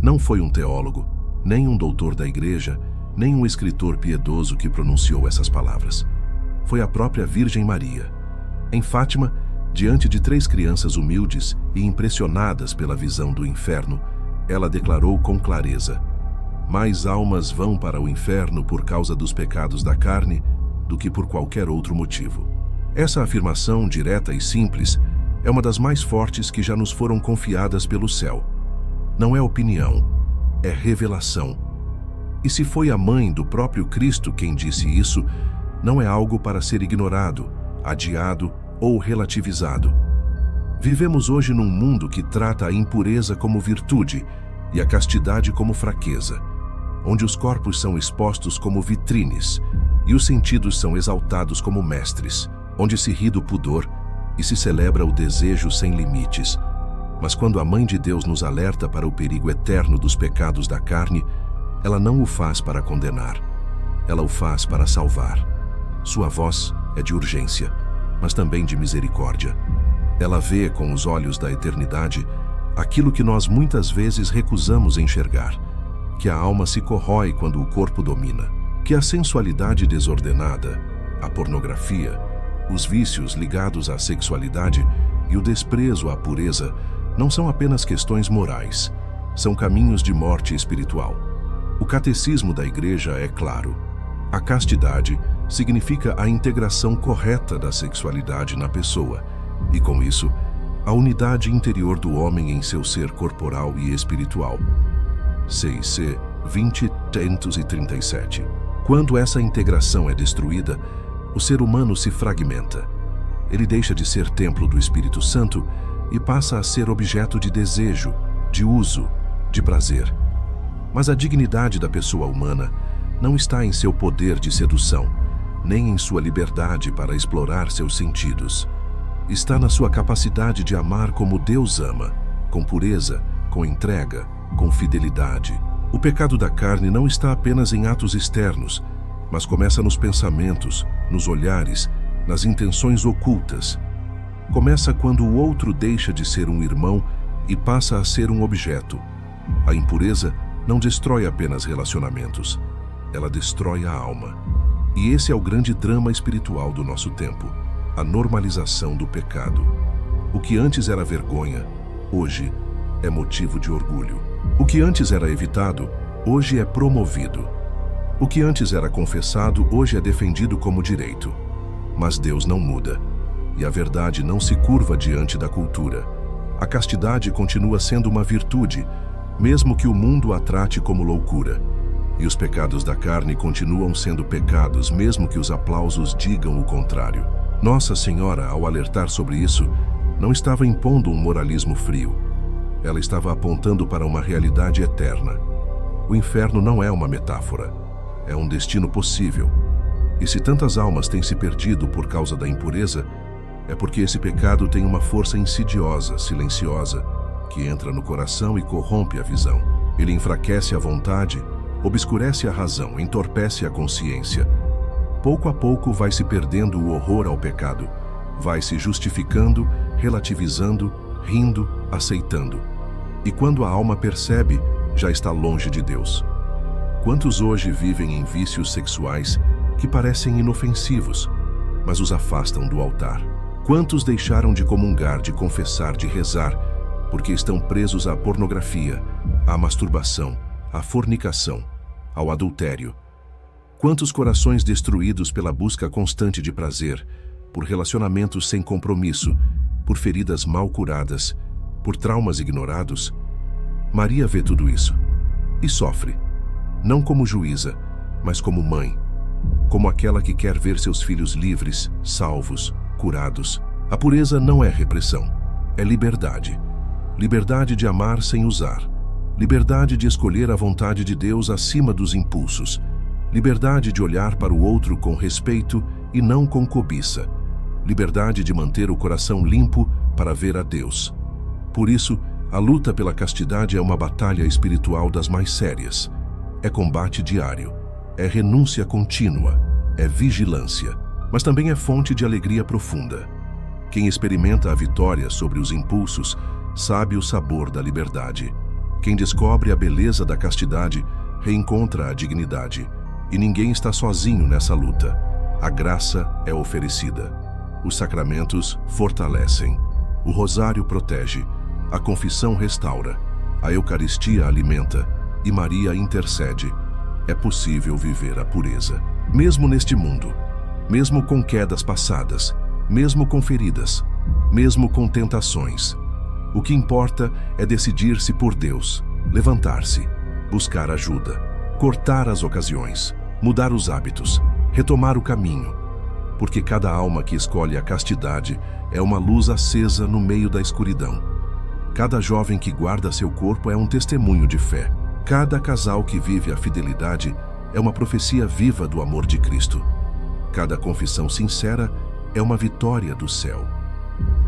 Não foi um teólogo, nem um doutor da igreja, nem um escritor piedoso que pronunciou essas palavras. Foi a própria Virgem Maria. Em Fátima, diante de 3 crianças humildes e impressionadas pela visão do inferno, ela declarou com clareza: mais almas vão para o inferno por causa dos pecados da carne do que por qualquer outro motivo. Essa afirmação direta e simples é uma das mais fortes que já nos foram confiadas pelo céu. Não é opinião, é revelação. E se foi a mãe do próprio Cristo quem disse isso, não é algo para ser ignorado, adiado ou relativizado. Vivemos hoje num mundo que trata a impureza como virtude e a castidade como fraqueza, onde os corpos são expostos como vitrines e os sentidos são exaltados como mestres, onde se ri do pudor e se celebra o desejo sem limites. Mas quando a Mãe de Deus nos alerta para o perigo eterno dos pecados da carne, ela não o faz para condenar, ela o faz para salvar. Sua voz é de urgência, mas também de misericórdia. Ela vê com os olhos da eternidade aquilo que nós muitas vezes recusamos enxergar, que a alma se corrói quando o corpo domina, que a sensualidade desordenada, a pornografia, os vícios ligados à sexualidade e o desprezo à pureza não são apenas questões morais, são caminhos de morte espiritual. O catecismo da Igreja é claro. A castidade significa a integração correta da sexualidade na pessoa e, com isso, a unidade interior do homem em seu ser corporal e espiritual. CIC 2037. Quando essa integração é destruída, o ser humano se fragmenta. Ele deixa de ser templo do Espírito Santo e passa a ser objeto de desejo, de uso, de prazer. Mas a dignidade da pessoa humana não está em seu poder de sedução, nem em sua liberdade para explorar seus sentidos. Está na sua capacidade de amar como Deus ama, com pureza, com entrega, com fidelidade. O pecado da carne não está apenas em atos externos, mas começa nos pensamentos, nos olhares, nas intenções ocultas. Começa quando o outro deixa de ser um irmão e passa a ser um objeto. A impureza não destrói apenas relacionamentos, ela destrói a alma. E esse é o grande drama espiritual do nosso tempo, a normalização do pecado. O que antes era vergonha, hoje é motivo de orgulho. O que antes era evitado, hoje é promovido. O que antes era confessado, hoje é defendido como direito. Mas Deus não muda, e a verdade não se curva diante da cultura. A castidade continua sendo uma virtude, mesmo que o mundo a trate como loucura. E os pecados da carne continuam sendo pecados, mesmo que os aplausos digam o contrário. Nossa Senhora, ao alertar sobre isso, não estava impondo um moralismo frio. Ela estava apontando para uma realidade eterna. O inferno não é uma metáfora, é um destino possível. E se tantas almas têm se perdido por causa da impureza, é porque esse pecado tem uma força insidiosa, silenciosa, que entra no coração e corrompe a visão. Ele enfraquece a vontade, obscurece a razão, entorpece a consciência. Pouco a pouco vai se perdendo o horror ao pecado, vai se justificando, relativizando, rindo, aceitando. E quando a alma percebe, já está longe de Deus. Quantos hoje vivem em vícios sexuais que parecem inofensivos, mas os afastam do altar? Quantos deixaram de comungar, de confessar, de rezar, porque estão presos à pornografia, à masturbação, à fornicação, ao adultério? Quantos corações destruídos pela busca constante de prazer, por relacionamentos sem compromisso, por feridas mal curadas, por traumas ignorados? Maria vê tudo isso e sofre, não como juíza, mas como mãe, como aquela que quer ver seus filhos livres, salvos, curados. A pureza não é repressão, é liberdade. Liberdade de amar sem usar. Liberdade de escolher a vontade de Deus acima dos impulsos. Liberdade de olhar para o outro com respeito e não com cobiça. Liberdade de manter o coração limpo para ver a Deus. Por isso, a luta pela castidade é uma batalha espiritual das mais sérias. É combate diário, é renúncia contínua, é vigilância, mas também é fonte de alegria profunda. Quem experimenta a vitória sobre os impulsos sabe o sabor da liberdade. Quem descobre a beleza da castidade reencontra a dignidade, e ninguém está sozinho nessa luta. A graça é oferecida. Os sacramentos fortalecem. O rosário protege. A confissão restaura. A Eucaristia alimenta. E Maria intercede. É possível viver a pureza. Mesmo neste mundo, mesmo com quedas passadas, mesmo com feridas, mesmo com tentações. O que importa é decidir-se por Deus, levantar-se, buscar ajuda, cortar as ocasiões, mudar os hábitos, retomar o caminho. Porque cada alma que escolhe a castidade é uma luz acesa no meio da escuridão. Cada jovem que guarda seu corpo é um testemunho de fé. Cada casal que vive a fidelidade é uma profecia viva do amor de Cristo. Cada confissão sincera é uma vitória do céu.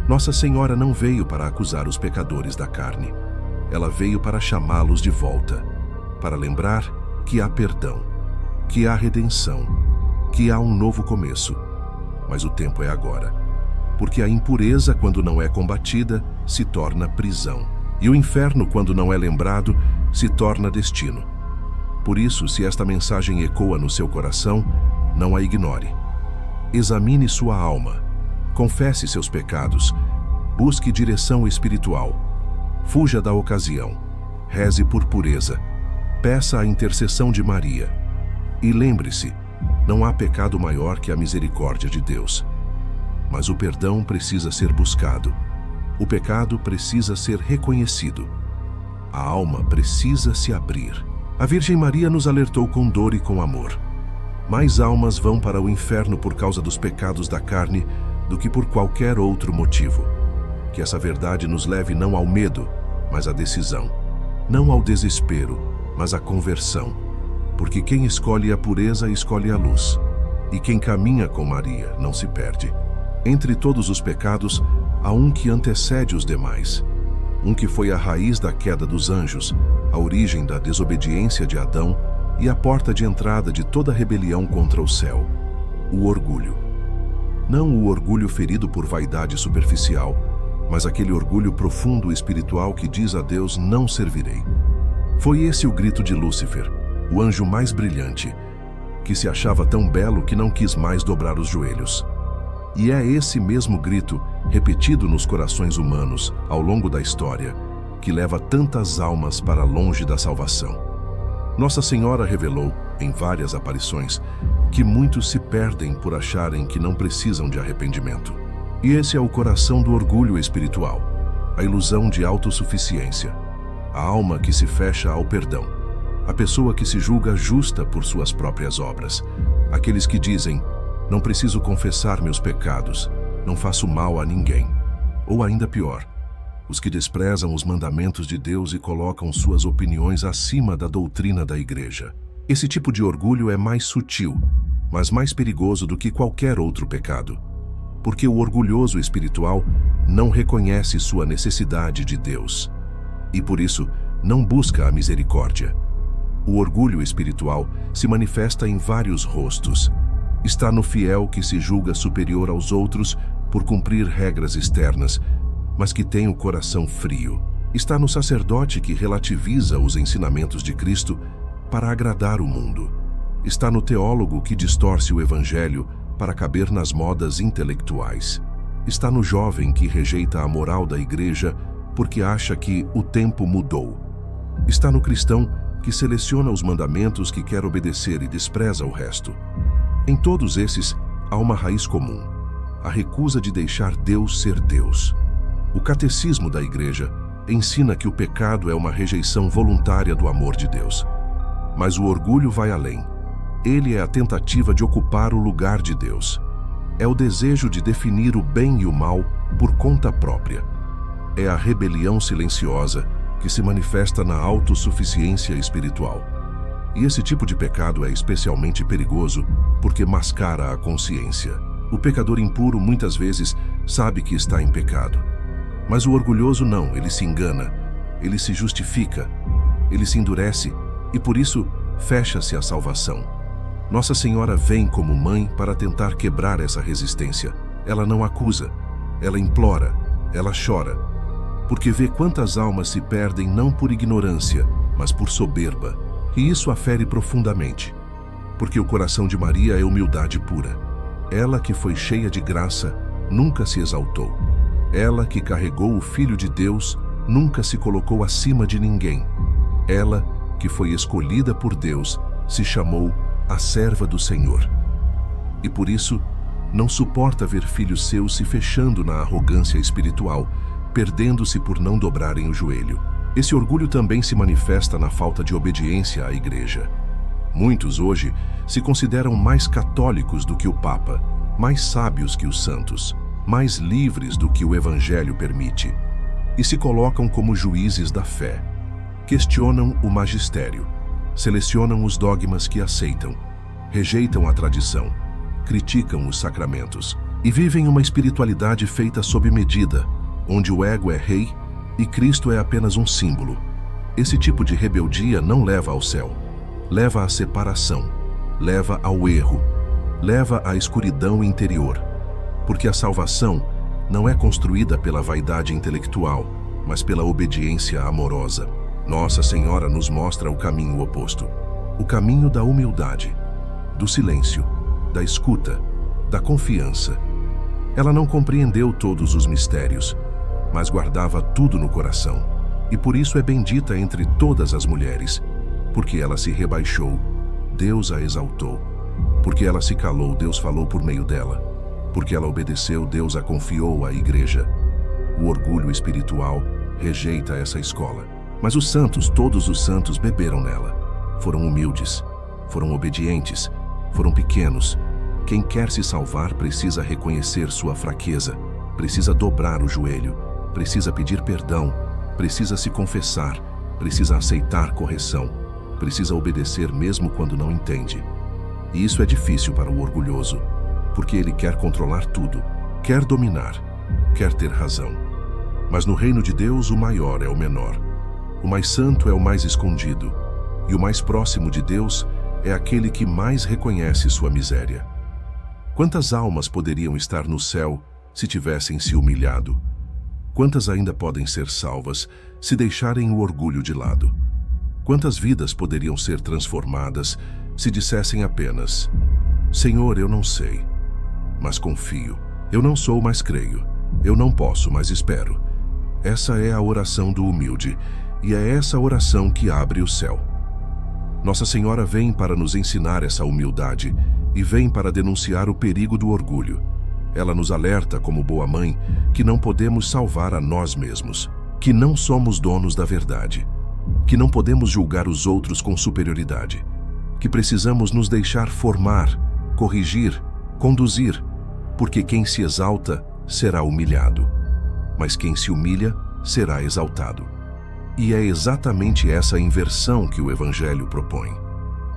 Nossa Senhora não veio para acusar os pecadores da carne. Ela veio para chamá-los de volta, para lembrar que há perdão, que há redenção, que há um novo começo. Mas o tempo é agora, porque a impureza, quando não é combatida, se torna prisão, e o inferno, quando não é lembrado, se torna destino. Por isso, se esta mensagem ecoa no seu coração, não a ignore. Examine sua alma, confesse seus pecados, busque direção espiritual, fuja da ocasião, reze por pureza, peça a intercessão de Maria. E lembre-se, não há pecado maior que a misericórdia de Deus. Mas o perdão precisa ser buscado. O pecado precisa ser reconhecido. A alma precisa se abrir. A Virgem Maria nos alertou com dor e com amor. Mais almas vão para o inferno por causa dos pecados da carne do que por qualquer outro motivo. Que essa verdade nos leve não ao medo, mas à decisão. Não ao desespero, mas à conversão. Porque quem escolhe a pureza escolhe a luz. E quem caminha com Maria não se perde. Entre todos os pecados, há um que antecede os demais. Um que foi a raiz da queda dos anjos, a origem da desobediência de Adão e a porta de entrada de toda rebelião contra o céu: o orgulho. Não o orgulho ferido por vaidade superficial, mas aquele orgulho profundo e espiritual que diz a Deus: não servirei. Foi esse o grito de Lúcifer, o anjo mais brilhante, que se achava tão belo que não quis mais dobrar os joelhos. E é esse mesmo grito, repetido nos corações humanos ao longo da história, que leva tantas almas para longe da salvação. Nossa Senhora revelou, em várias aparições, que muitos se perdem por acharem que não precisam de arrependimento. E esse é o coração do orgulho espiritual, a ilusão de autossuficiência, a alma que se fecha ao perdão, a pessoa que se julga justa por suas próprias obras, aqueles que dizem: não preciso confessar meus pecados, não faço mal a ninguém. Ou ainda pior, os que desprezam os mandamentos de Deus e colocam suas opiniões acima da doutrina da Igreja. Esse tipo de orgulho é mais sutil, mas mais perigoso do que qualquer outro pecado. Porque o orgulhoso espiritual não reconhece sua necessidade de Deus. E por isso, não busca a misericórdia. O orgulho espiritual se manifesta em vários rostos. Está no fiel que se julga superior aos outros por cumprir regras externas, mas que tem o coração frio. Está no sacerdote que relativiza os ensinamentos de Cristo para agradar o mundo. Está no teólogo que distorce o evangelho para caber nas modas intelectuais. Está no jovem que rejeita a moral da igreja porque acha que o tempo mudou. Está no cristão que seleciona os mandamentos que quer obedecer e despreza o resto. Em todos esses, há uma raiz comum: a recusa de deixar Deus ser Deus. O catecismo da Igreja ensina que o pecado é uma rejeição voluntária do amor de Deus. Mas o orgulho vai além. Ele é a tentativa de ocupar o lugar de Deus. É o desejo de definir o bem e o mal por conta própria. É a rebelião silenciosa que se manifesta na autossuficiência espiritual. E esse tipo de pecado é especialmente perigoso porque mascara a consciência. O pecador impuro muitas vezes sabe que está em pecado. Mas o orgulhoso não, ele se engana, ele se justifica, ele se endurece e por isso fecha-se à salvação. Nossa Senhora vem como mãe para tentar quebrar essa resistência. Ela não acusa, ela implora, ela chora. porque vê quantas almas se perdem não por ignorância, mas por soberba, e isso a fere profundamente, porque o coração de Maria é humildade pura. Ela que foi cheia de graça, nunca se exaltou. Ela que carregou o Filho de Deus, nunca se colocou acima de ninguém. Ela que foi escolhida por Deus, se chamou a serva do Senhor. E por isso, não suporta ver filhos seus se fechando na arrogância espiritual, perdendo-se por não dobrarem o joelho. Esse orgulho também se manifesta na falta de obediência à Igreja. Muitos hoje se consideram mais católicos do que o Papa, mais sábios que os santos, mais livres do que o Evangelho permite, e se colocam como juízes da fé. Questionam o magistério, selecionam os dogmas que aceitam, rejeitam a tradição, criticam os sacramentos e vivem uma espiritualidade feita sob medida, onde o ego é rei e Cristo é apenas um símbolo. Esse tipo de rebeldia não leva ao céu, leva à separação, leva ao erro, leva à escuridão interior, porque a salvação não é construída pela vaidade intelectual, mas pela obediência amorosa. Nossa Senhora nos mostra o caminho oposto, o caminho da humildade, do silêncio, da escuta, da confiança. Ela não compreendeu todos os mistérios, mas guardava tudo no coração, e por isso é bendita entre todas as mulheres, porque ela se rebaixou, Deus a exaltou, porque ela se calou, Deus falou por meio dela, porque ela obedeceu, Deus a confiou à Igreja. O orgulho espiritual rejeita essa escola, mas os santos, todos os santos, beberam nela. Foram humildes, foram obedientes, foram pequenos. Quem quer se salvar precisa reconhecer sua fraqueza, precisa dobrar o joelho, precisa pedir perdão, precisa se confessar, precisa aceitar correção, precisa obedecer mesmo quando não entende. E isso é difícil para o orgulhoso, porque ele quer controlar tudo, quer dominar, quer ter razão. Mas no reino de Deus o maior é o menor, o mais santo é o mais escondido, e o mais próximo de Deus é aquele que mais reconhece sua miséria. Quantas almas poderiam estar no céu se tivessem se humilhado? Quantas ainda podem ser salvas se deixarem o orgulho de lado? Quantas vidas poderiam ser transformadas se dissessem apenas: Senhor, eu não sei, mas confio. Eu não sou, mas creio. Eu não posso, mas espero. Essa é a oração do humilde, e é essa oração que abre o céu. Nossa Senhora vem para nos ensinar essa humildade e vem para denunciar o perigo do orgulho. Ela nos alerta, como boa mãe, que não podemos salvar a nós mesmos, que não somos donos da verdade, que não podemos julgar os outros com superioridade, que precisamos nos deixar formar, corrigir, conduzir, porque quem se exalta será humilhado, mas quem se humilha será exaltado. E é exatamente essa inversão que o Evangelho propõe.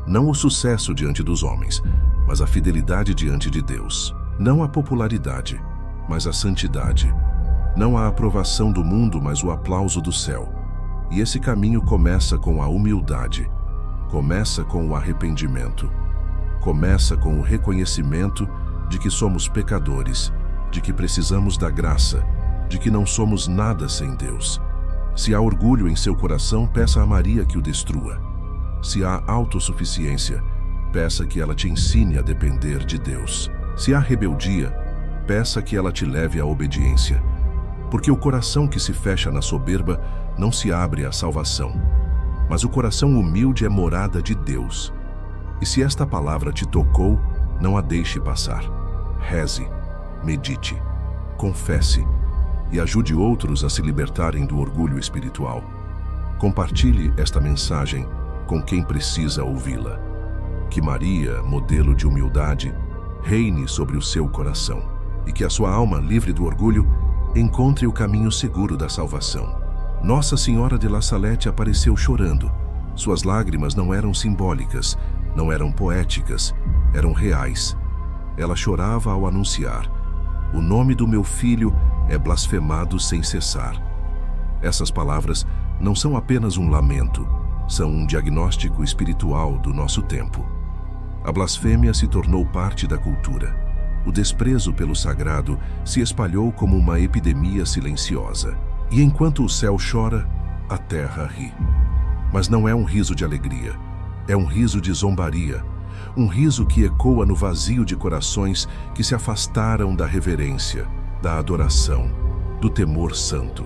Não o sucesso diante dos homens, mas a fidelidade diante de Deus. Não a popularidade, mas a santidade. Não a aprovação do mundo, mas o aplauso do céu. E esse caminho começa com a humildade, começa com o arrependimento, começa com o reconhecimento de que somos pecadores, de que precisamos da graça, de que não somos nada sem Deus. Se há orgulho em seu coração, peça a Maria que o destrua. Se há autossuficiência, peça que ela te ensine a depender de Deus. Se há rebeldia, peça que ela te leve à obediência, porque o coração que se fecha na soberba não se abre à salvação, mas o coração humilde é morada de Deus. E se esta palavra te tocou, não a deixe passar. Reze, medite, confesse e ajude outros a se libertarem do orgulho espiritual. Compartilhe esta mensagem com quem precisa ouvi-la. Que Maria, modelo de humildade, reine sobre o seu coração, e que a sua alma, livre do orgulho, encontre o caminho seguro da salvação. Nossa Senhora de La Salette apareceu chorando. Suas lágrimas não eram simbólicas, não eram poéticas, eram reais. Ela chorava ao anunciar: o nome do meu filho é blasfemado sem cessar. Essas palavras não são apenas um lamento, são um diagnóstico espiritual do nosso tempo. A blasfêmia se tornou parte da cultura. O desprezo pelo sagrado se espalhou como uma epidemia silenciosa. E enquanto o céu chora, a terra ri. Mas não é um riso de alegria, é um riso de zombaria, um riso que ecoa no vazio de corações que se afastaram da reverência, da adoração, do temor santo.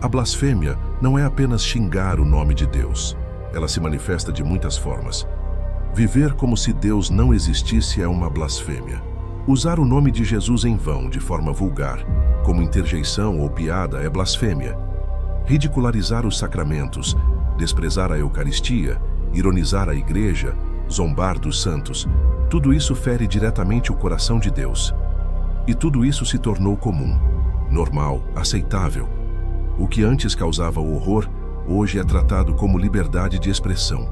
A blasfêmia não é apenas xingar o nome de Deus. Ela se manifesta de muitas formas. Viver como se Deus não existisse é uma blasfêmia. Usar o nome de Jesus em vão, de forma vulgar, como interjeição ou piada, é blasfêmia. Ridicularizar os sacramentos, desprezar a Eucaristia, ironizar a Igreja, zombar dos santos, tudo isso fere diretamente o coração de Deus. E tudo isso se tornou comum, normal, aceitável. O que antes causava horror, hoje é tratado como liberdade de expressão.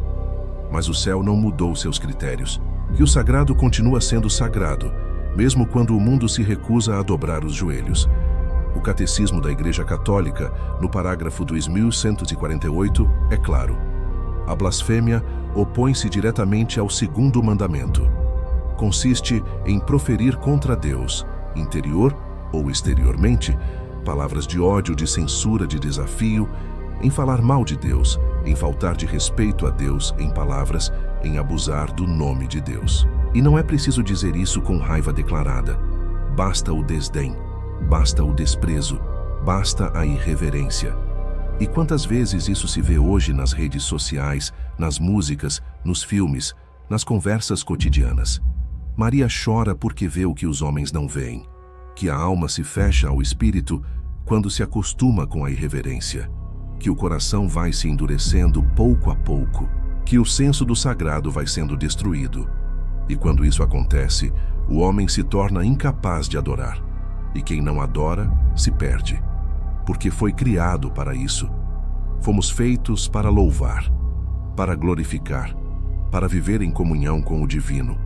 Mas o céu não mudou seus critérios, e o sagrado continua sendo sagrado, mesmo quando o mundo se recusa a dobrar os joelhos. O Catecismo da Igreja Católica, no parágrafo 2148, é claro. A blasfêmia opõe-se diretamente ao segundo mandamento. Consiste em proferir contra Deus, interior ou exteriormente, palavras de ódio, de censura, de desafio, em falar mal de Deus, em faltar de respeito a Deus em palavras, em abusar do nome de Deus. E não é preciso dizer isso com raiva declarada. Basta o desdém, basta o desprezo, basta a irreverência. E quantas vezes isso se vê hoje nas redes sociais, nas músicas, nos filmes, nas conversas cotidianas. Maria chora porque vê o que os homens não veem, que a alma se fecha ao espírito quando se acostuma com a irreverência, que o coração vai se endurecendo pouco a pouco, que o senso do sagrado vai sendo destruído. E quando isso acontece, o homem se torna incapaz de adorar. E quem não adora, se perde. Porque foi criado para isso. Fomos feitos para louvar, para glorificar, para viver em comunhão com o divino.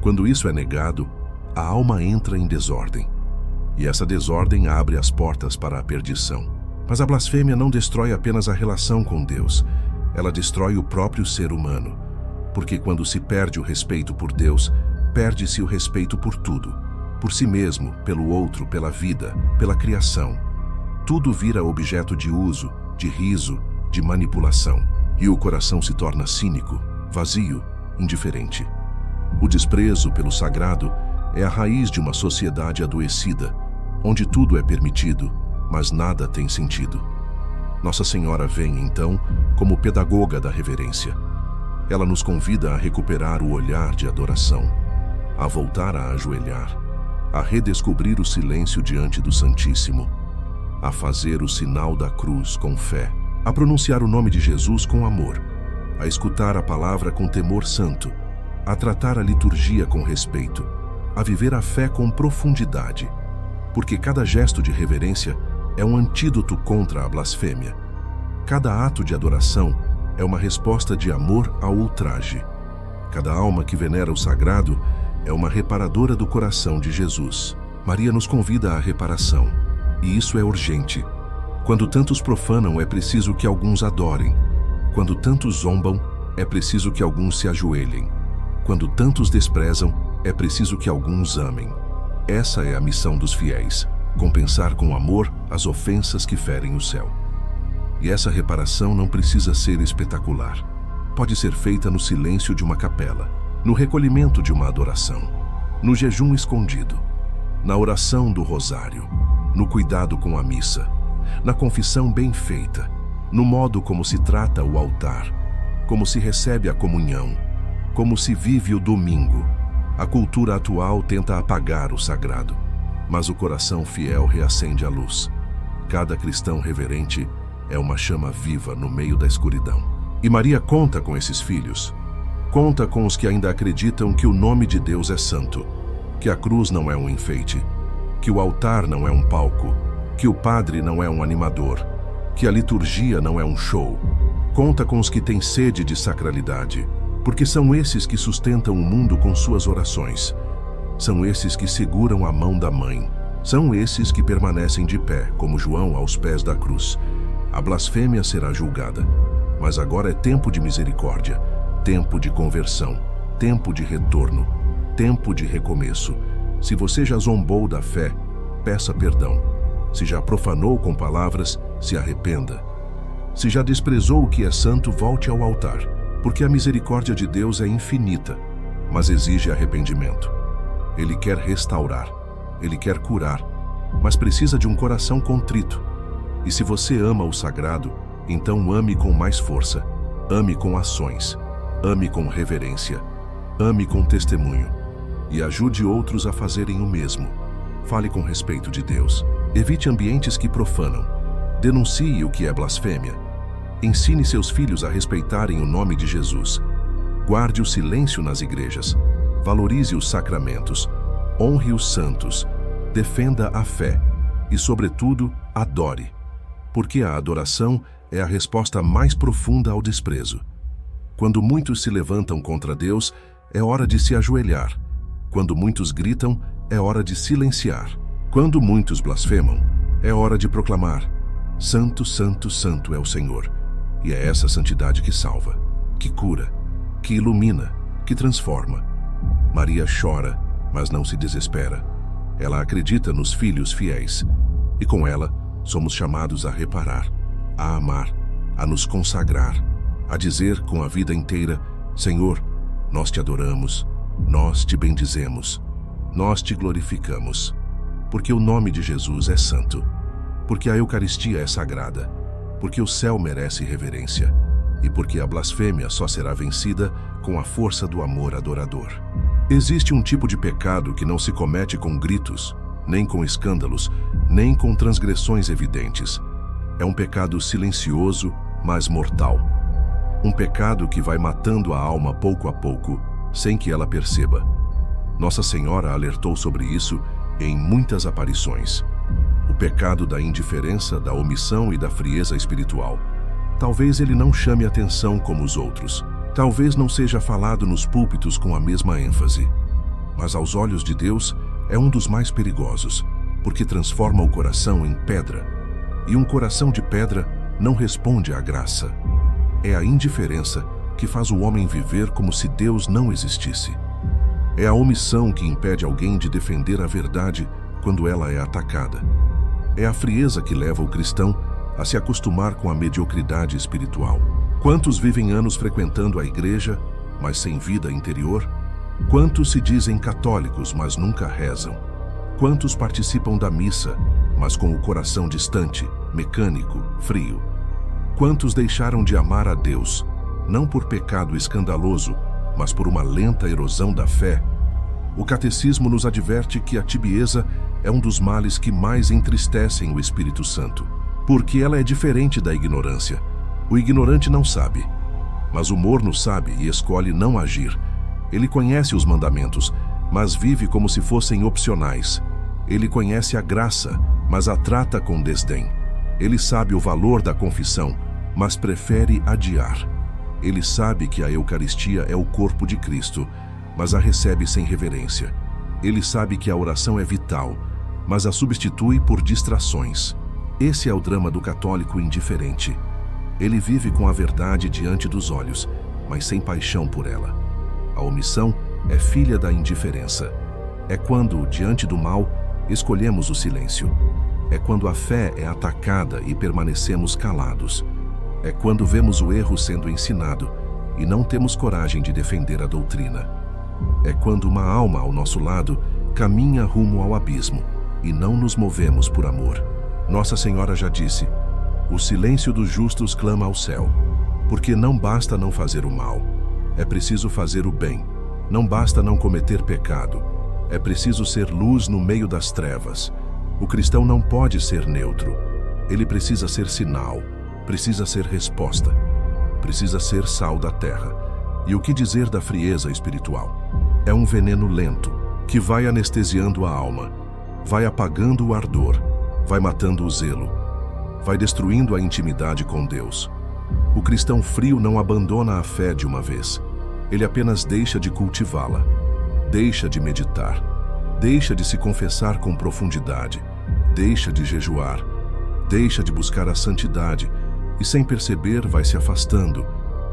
Quando isso é negado, a alma entra em desordem. E essa desordem abre as portas para a perdição. Mas a blasfêmia não destrói apenas a relação com Deus, ela destrói o próprio ser humano. Porque quando se perde o respeito por Deus, perde-se o respeito por tudo. Por si mesmo, pelo outro, pela vida, pela criação. Tudo vira objeto de uso, de riso, de manipulação. E o coração se torna cínico, vazio, indiferente. O desprezo pelo sagrado é a raiz de uma sociedade adoecida, onde tudo é permitido, mas nada tem sentido. Nossa Senhora vem, então, como pedagoga da reverência. Ela nos convida a recuperar o olhar de adoração, a voltar a ajoelhar, a redescobrir o silêncio diante do Santíssimo, a fazer o sinal da cruz com fé, a pronunciar o nome de Jesus com amor, a escutar a palavra com temor santo, a tratar a liturgia com respeito, a viver a fé com profundidade, porque cada gesto de reverência é um antídoto contra a blasfêmia. Cada ato de adoração é uma resposta de amor ao ultraje. Cada alma que venera o sagrado é uma reparadora do coração de Jesus. Maria nos convida à reparação, e isso é urgente. Quando tantos profanam, é preciso que alguns adorem. Quando tantos zombam, é preciso que alguns se ajoelhem. Quando tantos desprezam, é preciso que alguns amem. Essa é a missão dos fiéis, compensar com amor as ofensas que ferem o céu. E essa reparação não precisa ser espetacular. Pode ser feita no silêncio de uma capela, no recolhimento de uma adoração, no jejum escondido, na oração do rosário, no cuidado com a missa, na confissão bem feita, no modo como se trata o altar, como se recebe a comunhão, como se vive o domingo. A cultura atual tenta apagar o sagrado, mas o coração fiel reacende a luz. Cada cristão reverente é uma chama viva no meio da escuridão. E Maria conta com esses filhos. Conta com os que ainda acreditam que o nome de Deus é santo, que a cruz não é um enfeite, que o altar não é um palco, que o padre não é um animador, que a liturgia não é um show. Conta com os que têm sede de sacralidade, porque são esses que sustentam o mundo com suas orações. São esses que seguram a mão da mãe. São esses que permanecem de pé, como João aos pés da cruz. A blasfêmia será julgada, mas agora é tempo de misericórdia, tempo de conversão, tempo de retorno, tempo de recomeço. Se você já zombou da fé, peça perdão. Se já profanou com palavras, se arrependa. Se já desprezou o que é santo, volte ao altar, porque a misericórdia de Deus é infinita, mas exige arrependimento. Ele quer restaurar, Ele quer curar, mas precisa de um coração contrito. E se você ama o sagrado, então ame com mais força, ame com ações, ame com reverência, ame com testemunho, e ajude outros a fazerem o mesmo. Fale com respeito de Deus. Evite ambientes que profanam. Denuncie o que é blasfêmia. Ensine seus filhos a respeitarem o nome de Jesus. Guarde o silêncio nas igrejas. Valorize os sacramentos. Honre os santos. Defenda a fé. E, sobretudo, adore. Porque a adoração é a resposta mais profunda ao desprezo. Quando muitos se levantam contra Deus, é hora de se ajoelhar. Quando muitos gritam, é hora de silenciar. Quando muitos blasfemam, é hora de proclamar: Santo, Santo, Santo é o Senhor. E é essa santidade que salva, que cura, que ilumina, que transforma. Maria chora, mas não se desespera. Ela acredita nos filhos fiéis. E com ela, somos chamados a reparar, a amar, a nos consagrar, a dizer com a vida inteira: Senhor, nós te adoramos, nós te bendizemos, nós te glorificamos. Porque o nome de Jesus é santo, porque a Eucaristia é sagrada, porque o céu merece reverência e porque a blasfêmia só será vencida com a força do amor adorador. Existe um tipo de pecado que não se comete com gritos, nem com escândalos, nem com transgressões evidentes. É um pecado silencioso, mas mortal. Um pecado que vai matando a alma pouco a pouco, sem que ela perceba. Nossa Senhora alertou sobre isso em muitas aparições. O pecado da indiferença, da omissão e da frieza espiritual. Talvez ele não chame atenção como os outros. Talvez não seja falado nos púlpitos com a mesma ênfase. Mas aos olhos de Deus é um dos mais perigosos, porque transforma o coração em pedra. E um coração de pedra não responde à graça. É a indiferença que faz o homem viver como se Deus não existisse. É a omissão que impede alguém de defender a verdade quando ela é atacada. É a frieza que leva o cristão a se acostumar com a mediocridade espiritual. Quantos vivem anos frequentando a igreja, mas sem vida interior? Quantos se dizem católicos, mas nunca rezam? Quantos participam da missa, mas com o coração distante, mecânico, frio? Quantos deixaram de amar a Deus, não por pecado escandaloso, mas por uma lenta erosão da fé? O catecismo nos adverte que a tibieza é um dos males que mais entristecem o Espírito Santo, porque ela é diferente da ignorância. O ignorante não sabe, mas o morno sabe e escolhe não agir. Ele conhece os mandamentos, mas vive como se fossem opcionais. Ele conhece a graça, mas a trata com desdém. Ele sabe o valor da confissão, mas prefere adiar. Ele sabe que a Eucaristia é o corpo de Cristo, mas a recebe sem reverência. Ele sabe que a oração é vital, mas a substitui por distrações. Esse é o drama do católico indiferente. Ele vive com a verdade diante dos olhos, mas sem paixão por ela. A omissão é filha da indiferença. É quando, diante do mal, escolhemos o silêncio. É quando a fé é atacada e permanecemos calados. É quando vemos o erro sendo ensinado e não temos coragem de defender a doutrina. É quando uma alma ao nosso lado caminha rumo ao abismo e não nos movemos por amor. Nossa Senhora já disse: o silêncio dos justos clama ao céu, porque não basta não fazer o mal, é preciso fazer o bem. Não basta não cometer pecado, é preciso ser luz no meio das trevas. O cristão não pode ser neutro, ele precisa ser sinal, precisa ser resposta, precisa ser sal da terra. E o que dizer da frieza espiritual? É um veneno lento, que vai anestesiando a alma, vai apagando o ardor, vai matando o zelo, vai destruindo a intimidade com Deus. O cristão frio não abandona a fé de uma vez, ele apenas deixa de cultivá-la, deixa de meditar, deixa de se confessar com profundidade, deixa de jejuar, deixa de buscar a santidade e, sem perceber, vai se afastando,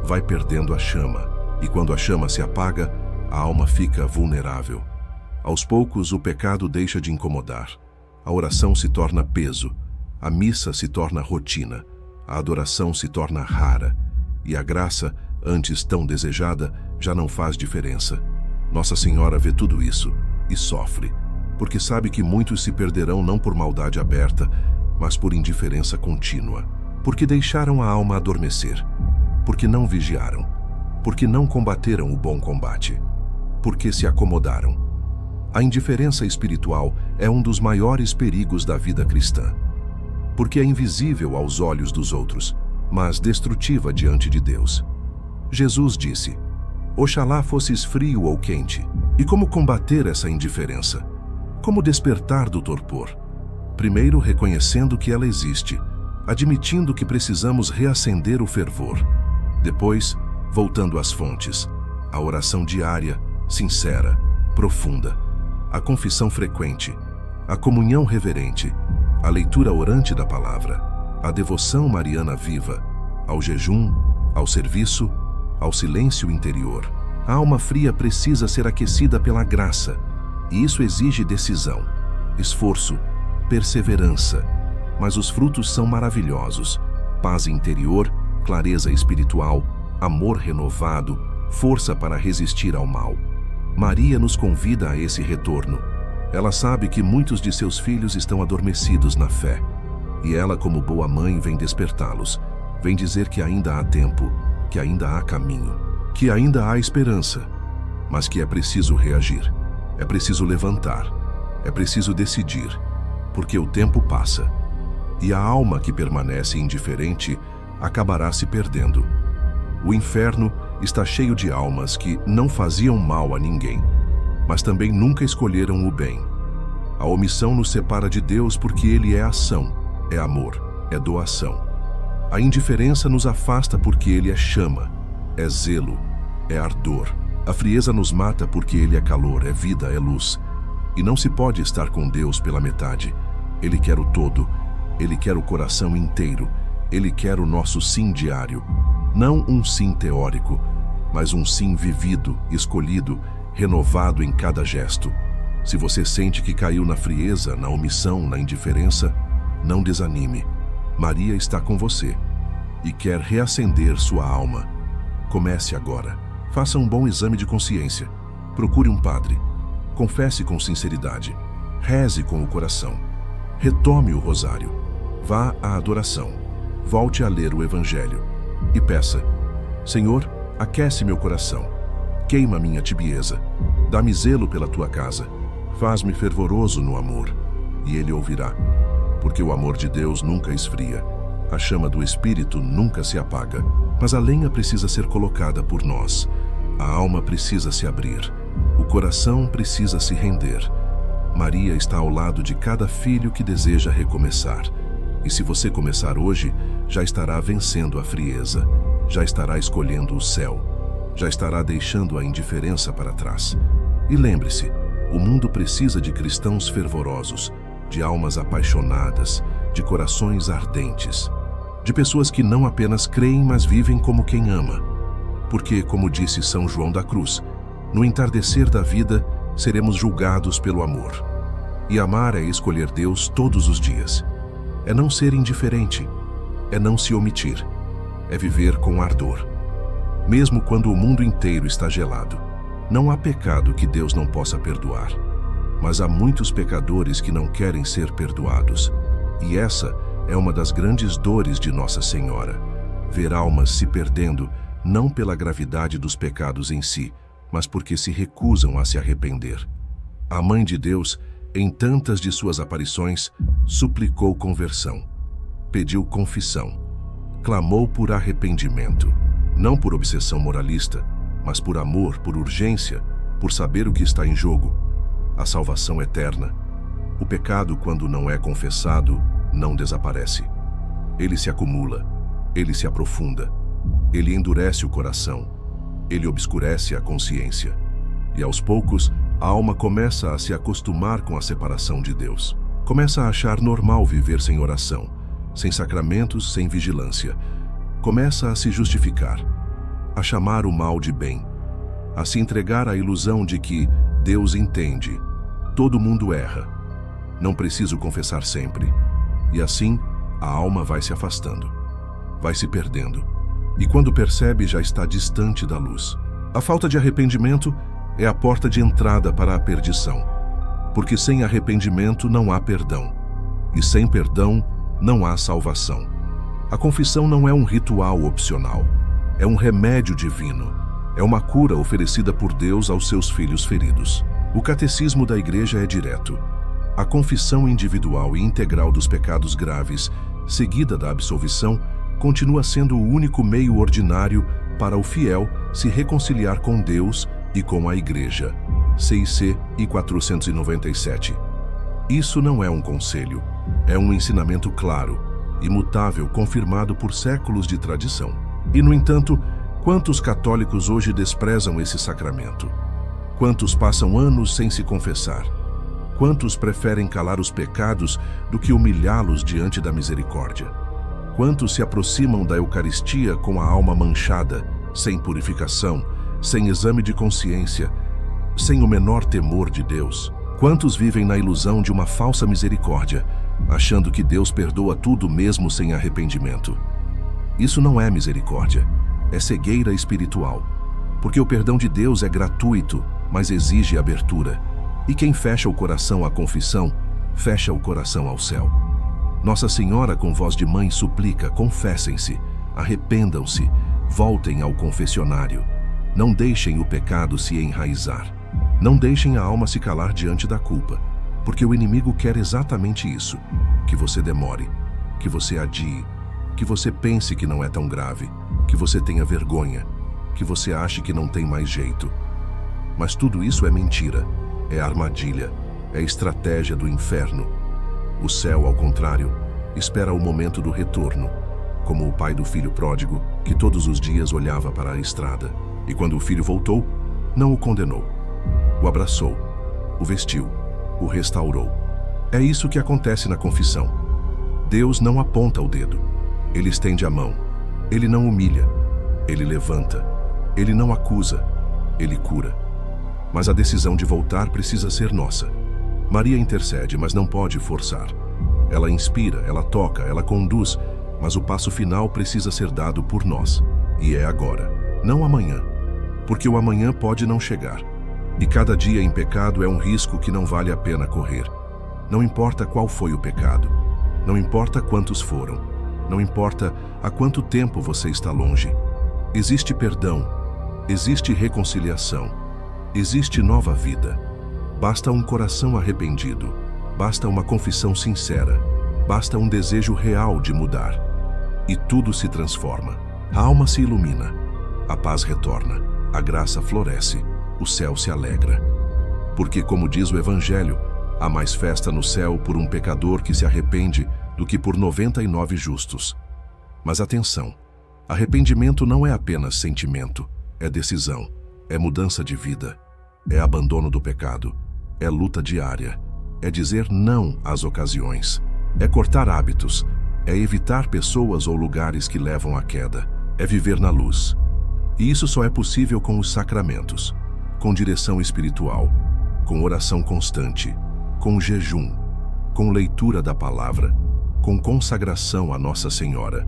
vai perdendo a chama. E quando a chama se apaga, a alma fica vulnerável. Aos poucos, o pecado deixa de incomodar. A oração se torna peso, a missa se torna rotina, a adoração se torna rara, e a graça, antes tão desejada, já não faz diferença. Nossa Senhora vê tudo isso e sofre, porque sabe que muitos se perderão não por maldade aberta, mas por indiferença contínua, porque deixaram a alma adormecer, porque não vigiaram, porque não combateram o bom combate, porque se acomodaram. A indiferença espiritual é um dos maiores perigos da vida cristã, porque é invisível aos olhos dos outros, mas destrutiva diante de Deus. Jesus disse: "Oxalá fosses frio ou quente." E como combater essa indiferença? Como despertar do torpor? Primeiro, reconhecendo que ela existe, admitindo que precisamos reacender o fervor. Depois, voltando às fontes, a oração diária, sincera, profunda, a confissão frequente, a comunhão reverente, a leitura orante da palavra, a devoção mariana viva, ao jejum, ao serviço, ao silêncio interior. A alma fria precisa ser aquecida pela graça, e isso exige decisão, esforço, perseverança, mas os frutos são maravilhosos: paz interior, clareza espiritual, amor renovado, força para resistir ao mal. Maria nos convida a esse retorno. Ela sabe que muitos de seus filhos estão adormecidos na fé, e ela, como boa mãe, vem despertá-los, vem dizer que ainda há tempo, que ainda há caminho, que ainda há esperança, mas que é preciso reagir, é preciso levantar, é preciso decidir, porque o tempo passa, e a alma que permanece indiferente acabará se perdendo. O inferno está cheio de almas que não faziam mal a ninguém, mas também nunca escolheram o bem. A omissão nos separa de Deus porque Ele é ação, é amor, é doação. A indiferença nos afasta porque Ele é chama, é zelo, é ardor. A frieza nos mata porque Ele é calor, é vida, é luz. E não se pode estar com Deus pela metade. Ele quer o todo, Ele quer o coração inteiro, Ele quer o nosso sim diário. Não um sim teórico, mas um sim vivido, escolhido, renovado em cada gesto. Se você sente que caiu na frieza, na omissão, na indiferença, não desanime. Maria está com você e quer reacender sua alma. Comece agora. Faça um bom exame de consciência. Procure um padre. Confesse com sinceridade. Reze com o coração. Retome o rosário. Vá à adoração. Volte a ler o Evangelho. E peça: Senhor, aquece meu coração. Queima minha tibieza. Dá-me zelo pela tua casa. Faz-me fervoroso no amor. E Ele ouvirá. Porque o amor de Deus nunca esfria. A chama do Espírito nunca se apaga. Mas a lenha precisa ser colocada por nós. A alma precisa se abrir. O coração precisa se render. Maria está ao lado de cada filho que deseja recomeçar. E se você começar hoje, já estará vencendo a frieza, já estará escolhendo o céu, já estará deixando a indiferença para trás. E lembre-se, o mundo precisa de cristãos fervorosos, de almas apaixonadas, de corações ardentes, de pessoas que não apenas creem, mas vivem como quem ama. Porque, como disse São João da Cruz, no entardecer da vida, seremos julgados pelo amor. E amar é escolher Deus todos os dias. É não ser indiferente, é não se omitir, é viver com ardor. Mesmo quando o mundo inteiro está gelado, não há pecado que Deus não possa perdoar. Mas há muitos pecadores que não querem ser perdoados. E essa é uma das grandes dores de Nossa Senhora, ver almas se perdendo não pela gravidade dos pecados em si, mas porque se recusam a se arrepender. A Mãe de Deus, em tantas de suas aparições, suplicou conversão, pediu confissão, clamou por arrependimento, não por obsessão moralista, mas por amor, por urgência, por saber o que está em jogo, a salvação eterna. O pecado, quando não é confessado, não desaparece. Ele se acumula, ele se aprofunda, ele endurece o coração, ele obscurece a consciência. E aos poucos, a alma começa a se acostumar com a separação de Deus. Começa a achar normal viver sem oração, sem sacramentos, sem vigilância. Começa a se justificar, a chamar o mal de bem, a se entregar à ilusão de que Deus entende, todo mundo erra. não preciso confessar sempre. E assim, a alma vai se afastando, vai se perdendo. E quando percebe, já está distante da luz. A falta de arrependimento é a porta de entrada para a perdição. Porque sem arrependimento não há perdão. E sem perdão não há salvação. A confissão não é um ritual opcional. É um remédio divino. É uma cura oferecida por Deus aos seus filhos feridos. O catecismo da Igreja é direto. A confissão individual e integral dos pecados graves, seguida da absolvição, continua sendo o único meio ordinário para o fiel se reconciliar com Deus e com a Igreja. CIC I 497. Isso não é um conselho, é um ensinamento claro, imutável, confirmado por séculos de tradição. E, no entanto, quantos católicos hoje desprezam esse sacramento? Quantos passam anos sem se confessar? Quantos preferem calar os pecados do que humilhá-los diante da misericórdia? Quantos se aproximam da Eucaristia com a alma manchada, sem purificação, sem exame de consciência, sem o menor temor de Deus? Quantos vivem na ilusão de uma falsa misericórdia, achando que Deus perdoa tudo mesmo sem arrependimento? Isso não é misericórdia, é cegueira espiritual, porque o perdão de Deus é gratuito, mas exige abertura. E quem fecha o coração à confissão, fecha o coração ao céu. Nossa Senhora, com voz de mãe, suplica: confessem-se, arrependam-se, voltem ao confessionário. Não deixem o pecado se enraizar. Não deixem a alma se calar diante da culpa, porque o inimigo quer exatamente isso, que você demore, que você adie, que você pense que não é tão grave, que você tenha vergonha, que você ache que não tem mais jeito. Mas tudo isso é mentira, é armadilha, é estratégia do inferno. O céu, ao contrário, espera o momento do retorno, como o pai do filho pródigo, que todos os dias olhava para a estrada, e quando o filho voltou, não o condenou. O abraçou, o vestiu, o restaurou. É isso que acontece na confissão. Deus não aponta o dedo, Ele estende a mão. Ele não humilha, Ele levanta. Ele não acusa, Ele cura. Mas a decisão de voltar precisa ser nossa. Maria intercede, mas não pode forçar. Ela inspira, ela toca, ela conduz, mas o passo final precisa ser dado por nós. E é agora, não amanhã, porque o amanhã pode não chegar. E cada dia em pecado é um risco que não vale a pena correr. Não importa qual foi o pecado, não importa quantos foram, não importa há quanto tempo você está longe. Existe perdão, existe reconciliação, existe nova vida. Basta um coração arrependido, basta uma confissão sincera, basta um desejo real de mudar. E tudo se transforma. A alma se ilumina, a paz retorna, a graça floresce, o céu se alegra. Porque, como diz o Evangelho, há mais festa no céu por um pecador que se arrepende do que por 99 justos. Mas atenção, arrependimento não é apenas sentimento, é decisão, é mudança de vida, é abandono do pecado, é luta diária, é dizer não às ocasiões, é cortar hábitos, é evitar pessoas ou lugares que levam à queda, é viver na luz. E isso só é possível com os sacramentos, com direção espiritual, com oração constante, com jejum, com leitura da palavra, com consagração a Nossa Senhora.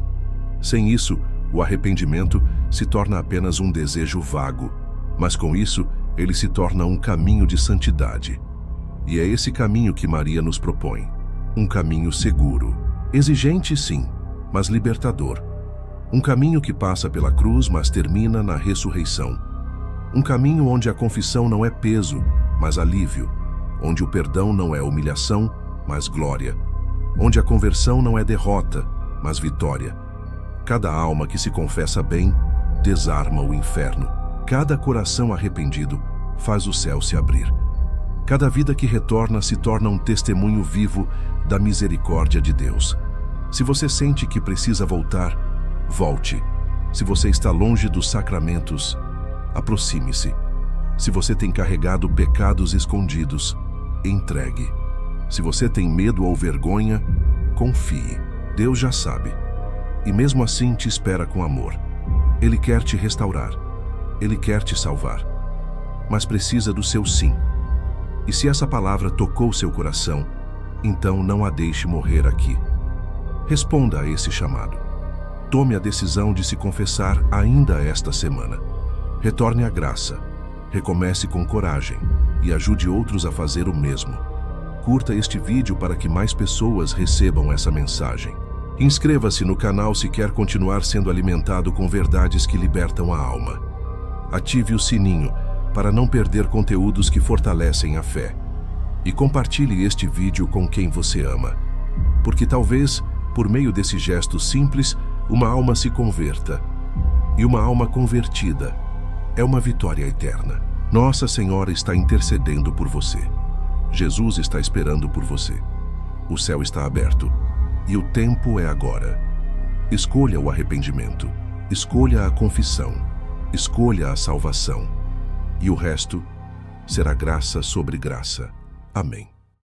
Sem isso, o arrependimento se torna apenas um desejo vago, mas com isso, ele se torna um caminho de santidade. E é esse caminho que Maria nos propõe. Um caminho seguro, exigente sim, mas libertador. Um caminho que passa pela cruz, mas termina na ressurreição. Um caminho onde a confissão não é peso, mas alívio. Onde o perdão não é humilhação, mas glória. Onde a conversão não é derrota, mas vitória. Cada alma que se confessa bem, desarma o inferno. Cada coração arrependido faz o céu se abrir. Cada vida que retorna se torna um testemunho vivo da misericórdia de Deus. Se você sente que precisa voltar, volte. Se você está longe dos sacramentos, aproxime-se. Se você tem carregado pecados escondidos, entregue. Se você tem medo ou vergonha, confie. Deus já sabe. E mesmo assim te espera com amor. Ele quer te restaurar. Ele quer te salvar. Mas precisa do seu sim. E se essa palavra tocou seu coração, então não a deixe morrer aqui. Responda a esse chamado. Tome a decisão de se confessar ainda esta semana. Retorne à graça, recomece com coragem e ajude outros a fazer o mesmo. Curta este vídeo para que mais pessoas recebam essa mensagem. Inscreva-se no canal se quer continuar sendo alimentado com verdades que libertam a alma. Ative o sininho para não perder conteúdos que fortalecem a fé. E compartilhe este vídeo com quem você ama. Porque talvez, por meio desse gesto simples, uma alma se converta. E uma alma convertida é uma vitória eterna. Nossa Senhora está intercedendo por você. Jesus está esperando por você. O céu está aberto e o tempo é agora. Escolha o arrependimento, escolha a confissão, escolha a salvação. E o resto será graça sobre graça. Amém.